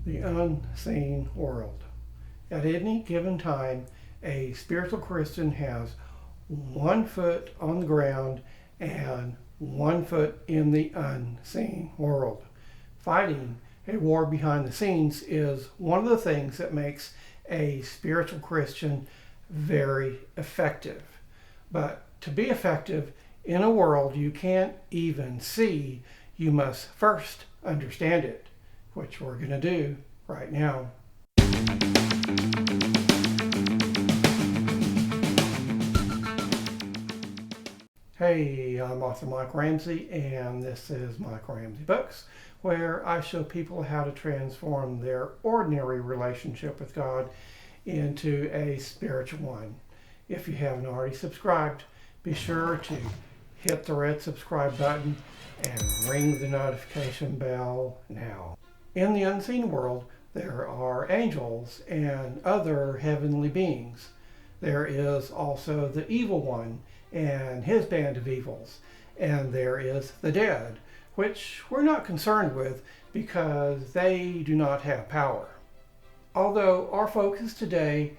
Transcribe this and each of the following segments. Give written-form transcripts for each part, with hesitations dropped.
The unseen world. At any given time, a spiritual Christian has 1 foot on the ground and 1 foot in the unseen world. Fighting a war behind the scenes is one of the things that makes a spiritual Christian very effective. But to be effective in a world you can't even see, you must first understand it, which we're going to do right now. Hey, I'm author Mike Ramsey, and this is Mike Ramsey Books, where I show people how to transform their ordinary relationship with God into a spiritual one. If you haven't already subscribed, be sure to hit the red subscribe button and ring the notification bell now. In the unseen world, there are angels and other heavenly beings. There is also the evil one and his band of evils, and there is the dead, which we're not concerned with because they do not have power. Although our focus today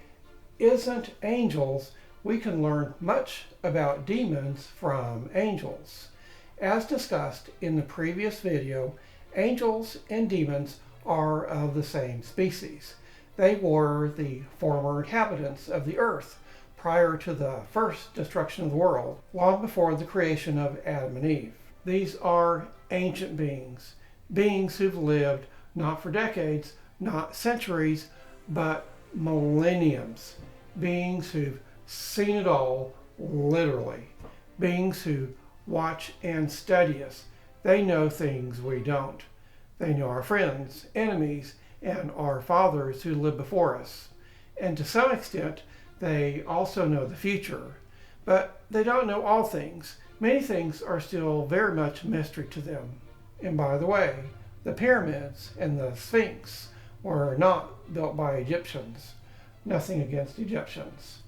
isn't angels, we can learn much about demons from angels. As discussed in the previous video, angels and demons are of the same species. They were the former inhabitants of the earth prior to the first destruction of the world, long before the creation of Adam and Eve. These are ancient beings, beings who've lived not for decades, not centuries, but millenniums, beings who've seen it all, literally, beings who watch and study us. They know things we don't. They know our friends, enemies, and our fathers who lived before us. And to some extent, they also know the future. But they don't know all things. Many things are still very much a mystery to them. And by the way, the pyramids and the Sphinx were not built by Egyptians. Nothing against Egyptians.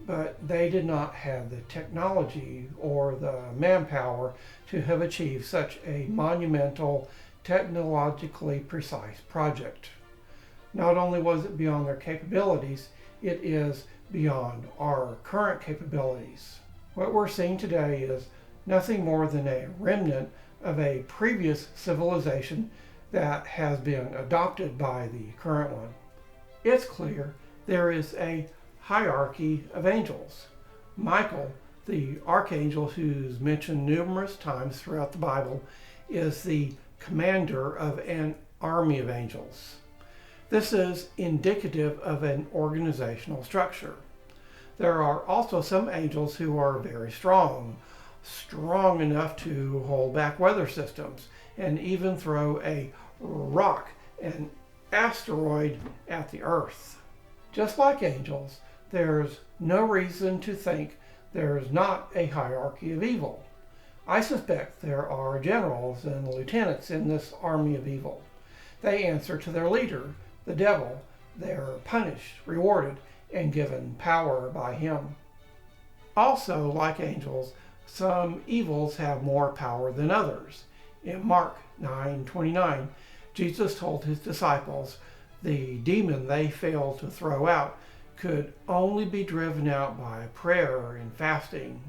But they did not have the technology or the manpower to have achieved such a monumental, technologically precise project. Not only was it beyond their capabilities, it is beyond our current capabilities. What we're seeing today is nothing more than a remnant of a previous civilization that has been adopted by the current one. It's clear there is a hierarchy of angels. Michael, the archangel who's mentioned numerous times throughout the Bible, is the commander of an army of angels. This is indicative of an organizational structure. There are also some angels who are very strong enough to hold back weather systems and even throw a rock, an asteroid, at the earth. Just like angels, there's no reason to think there's not a hierarchy of evil. I suspect there are generals and lieutenants in this army of evil. They answer to their leader, the devil. They're punished, rewarded, and given power by him. Also, like angels, some evils have more power than others. In Mark 9:29, Jesus told his disciples the demon they failed to throw out could only be driven out by prayer and fasting.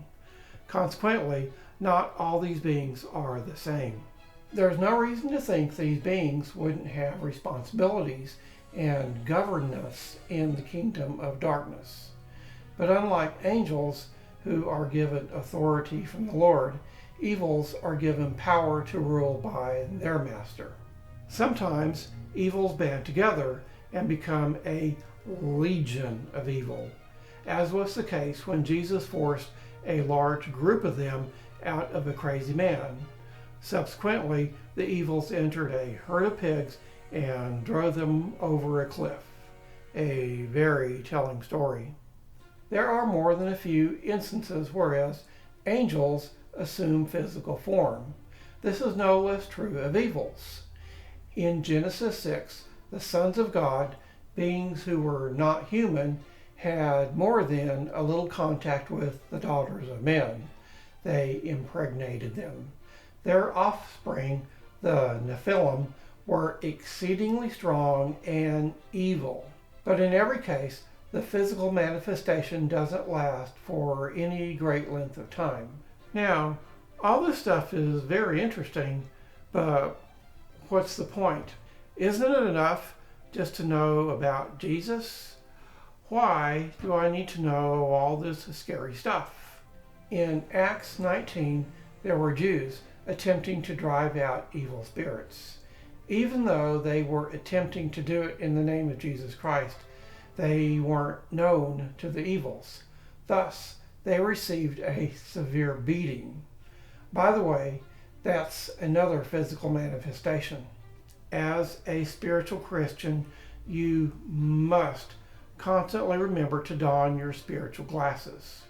Consequently, not all these beings are the same. There's no reason to think these beings wouldn't have responsibilities and govern us in the kingdom of darkness. But unlike angels, who are given authority from the Lord, evils are given power to rule by their master. Sometimes evils band together and become a legion of evil, as was the case when Jesus forced a large group of them out of a crazy man. Subsequently, the evils entered a herd of pigs and drove them over a cliff. A very telling story. There are more than a few instances whereas angels assume physical form. This is no less true of evils. In Genesis 6, the sons of God, beings who were not human, had more than a little contact with the daughters of men. They impregnated them. Their offspring, the Nephilim, were exceedingly strong and evil. But in every case, the physical manifestation doesn't last for any great length of time. Now, all this stuff is very interesting, but what's the point? Isn't it enough just to know about Jesus? Why do I need to know all this scary stuff? In Acts 19, there were Jews attempting to drive out evil spirits. Even though they were attempting to do it in the name of Jesus Christ, they weren't known to the evils. Thus, they received a severe beating. By the way, that's another physical manifestation. As a spiritual Christian, you must constantly remember to don your spiritual glasses.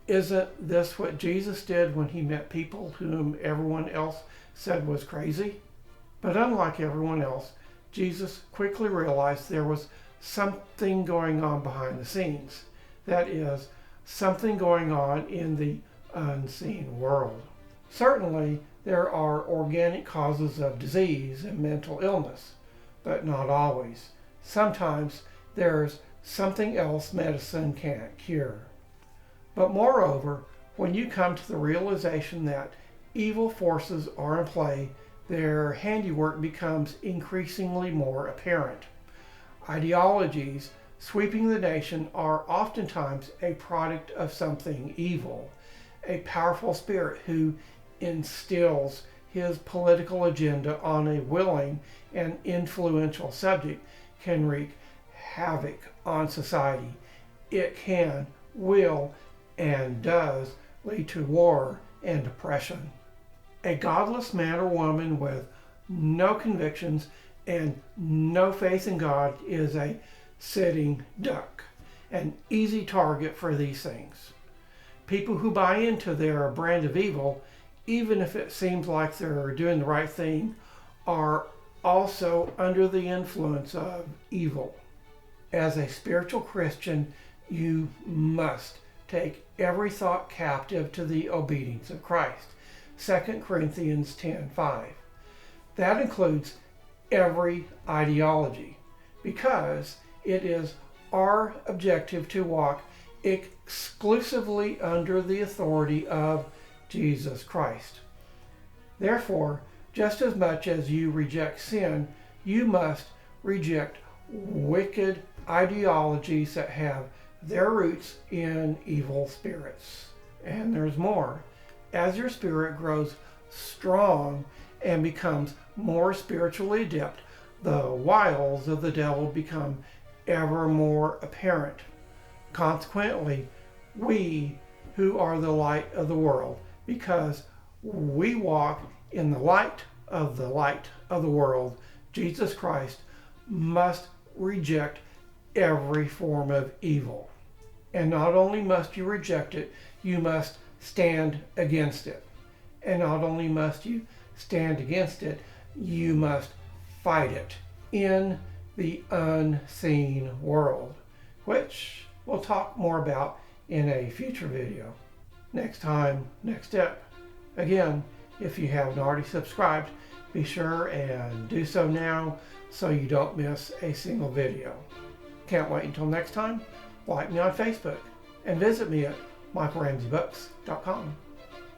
Isn't this what Jesus did when he met people whom everyone else said was crazy? But unlike everyone else, Jesus quickly realized there was something going on behind the scenes. That is, something going on in the unseen world. Certainly, there are organic causes of disease and mental illness, but not always. Sometimes there's something else medicine can't cure. But moreover, when you come to the realization that evil forces are in play, their handiwork becomes increasingly more apparent. Ideologies sweeping the nation are oftentimes a product of something evil. A powerful spirit who instills his political agenda on a willing and influential subject can wreak havoc on society. It can, will, and does lead to war and oppression. A godless man or woman with no convictions and no faith in God is a sitting duck, an easy target for these things. People who buy into their brand of evil, even if it seems like they're doing the right thing, are also under the influence of evil. As a spiritual Christian, you must take every thought captive to the obedience of Christ. 2 Corinthians 10:5. That includes every ideology, because it is our objective to walk exclusively under the authority of Jesus Christ. Therefore, just as much as you reject sin, you must reject wicked ideologies that have their roots in evil spirits. And there's more. As your spirit grows strong and becomes more spiritually adept, the wiles of the devil become ever more apparent. Consequently, we who are the light of the world, because we walk in the light of the world, Jesus Christ, must reject every form of evil. And not only must you reject it, you must stand against it. And not only must you stand against it, you must fight it in the unseen world, which we'll talk more about in a future video. Next time, next step. Again, if you haven't already subscribed, be sure and do so now so you don't miss a single video. Can't wait until next time. Like me on Facebook and visit me at michaelramseybooks.com.